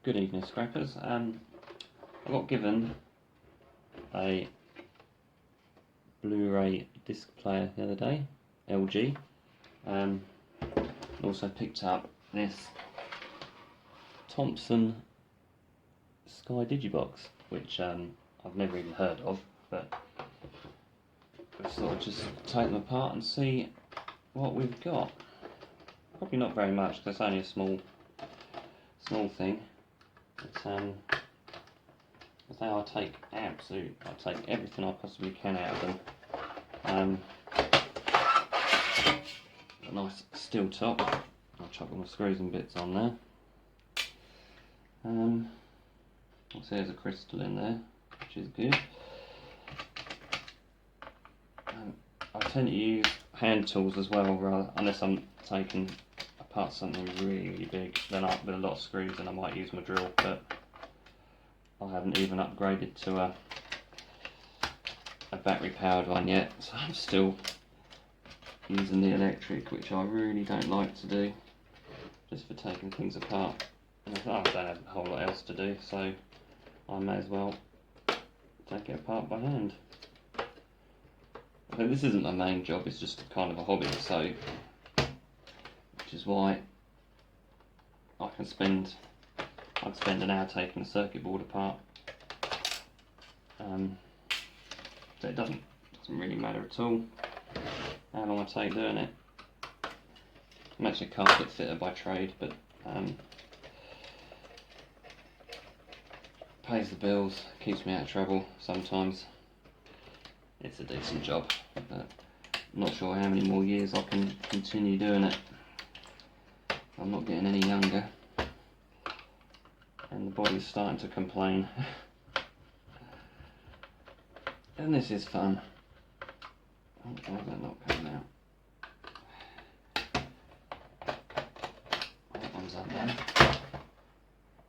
Good evening, Scrappers. I got given a Blu-ray disc player the other day, LG. Also picked up this Thomson Sky Digibox, which I've never even heard of, but I thought I'd just take them apart and see what we've got. Probably not very much because it's only a small thing. But I take everything I possibly can out of them. A nice steel top. I'll chuck all the screws and bits on there. So there's a crystal in there, which is good. I tend to use hand tools as well, unless I'm taking apart something really big. Then with a lot of screws, and I might use my drill, but I haven't even upgraded to a battery powered one yet, so I'm still using the electric, which I really don't like to do, just for taking things apart. And I don't have a whole lot else to do, so I may as well take it apart by hand. So this isn't my main job, it's just kind of a hobby, so which is why I'd spend an hour taking a circuit board apart. So it doesn't really matter at all how long I take doing it. I'm actually a carpet fitter by trade, but pays the bills, keeps me out of trouble sometimes. It's a decent job, but I'm not sure how many more years I can continue doing it. I'm not getting any younger, and the body's starting to complain. And this is fun. Why is that not coming out? That one's undone.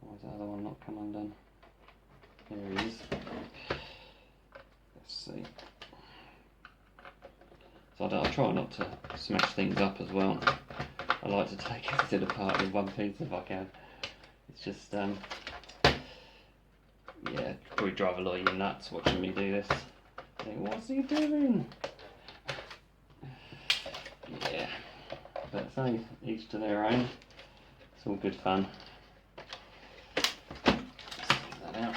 Why is the other one not come undone? There he is. Let's see. So I try not to smash things up as well. I like to take everything apart in one piece if I can. It's just, yeah, probably drive a lot of you nuts watching me do this. Think, what's he doing? Yeah, but so each to their own. It's all good fun. Let's get that out.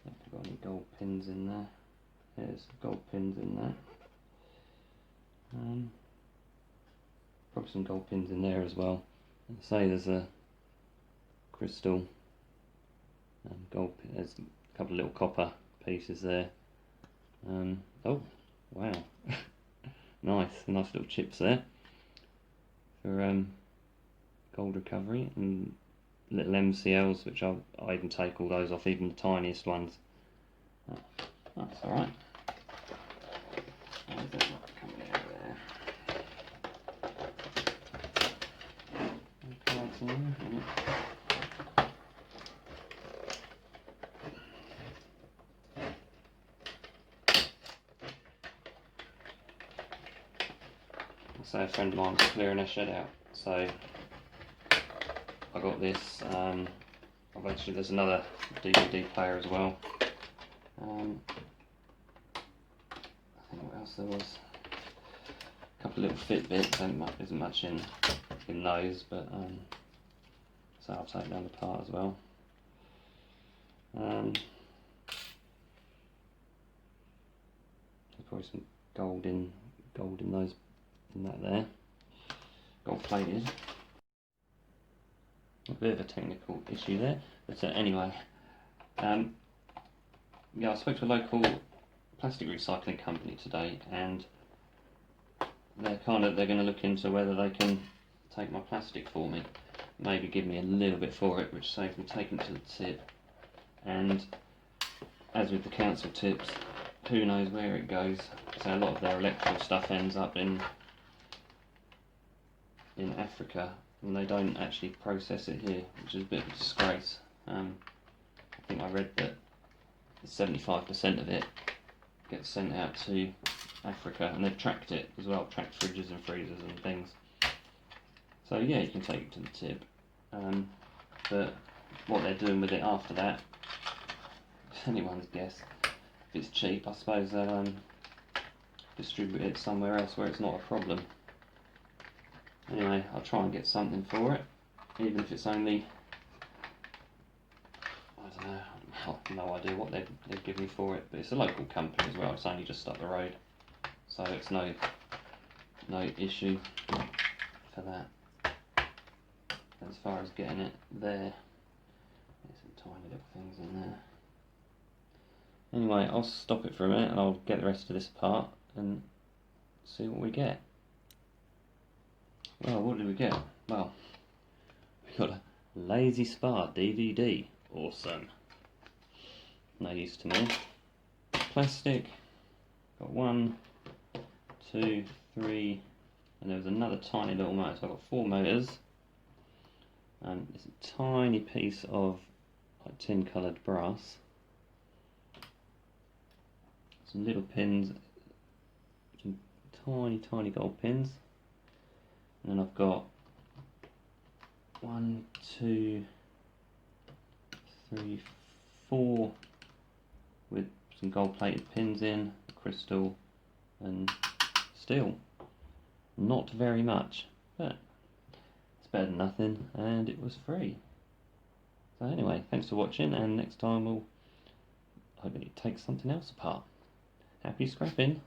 I've got any gold pins in there. There's gold pins in there. Probably some gold pins in there as well. And say there's a crystal and gold pin. There's a couple of little copper pieces there. Oh wow, nice little chips there for gold recovery, and little MCLs, which I even take all those off, even the tiniest ones. Oh, that's all right. Why is that not coming out there? So a friend of mine was clearing her shed out, so I got this. There's another DVD player as well. I think what else there was. A couple of little Fitbits. Isn't much in those, but so I'll take them apart as well. There's probably some gold in those. In that there, gold plated. A bit of a technical issue there, but anyway, yeah, I spoke to a local plastic recycling company today, and they're going to look into whether they can take my plastic for me, maybe give me a little bit for it, which saves me taking it to the tip. And as with the council tips, who knows where it goes? So a lot of their electrical stuff ends up in Africa, and they don't actually process it here, which is a bit of a disgrace. I think I read that 75% of it gets sent out to Africa, and they've tracked it as well, tracked fridges and freezers and things. So yeah, you can take it to the tip, but what they're doing with it after that, it's anyone's guess. If it's cheap, I suppose they'll distribute it somewhere else where it's not a problem. Anyway, I'll try and get something for it, even if it's only, I don't know, I've no idea what they'd give me for it, but it's a local company as well, it's only just up the road, so it's no issue for that. As far as getting it there, there's some tiny little things in there. Anyway, I'll stop it for a minute and I'll get the rest of this apart and see what we get. Well, what did we get? Well, we got a Lazy Spa DVD. Awesome. No use to me. Plastic. Got 1, 2, 3, and there was another tiny little motor. So I've got 4 motors. And it's a tiny piece of like tin coloured brass. Some little pins, some tiny gold pins. And then I've got 1, 2, 3, 4 with some gold plated pins in, crystal and steel. Not very much, but it's better than nothing, and it was free. So anyway, thanks for watching, and next time we'll hopefully take something else apart. Happy scrapping!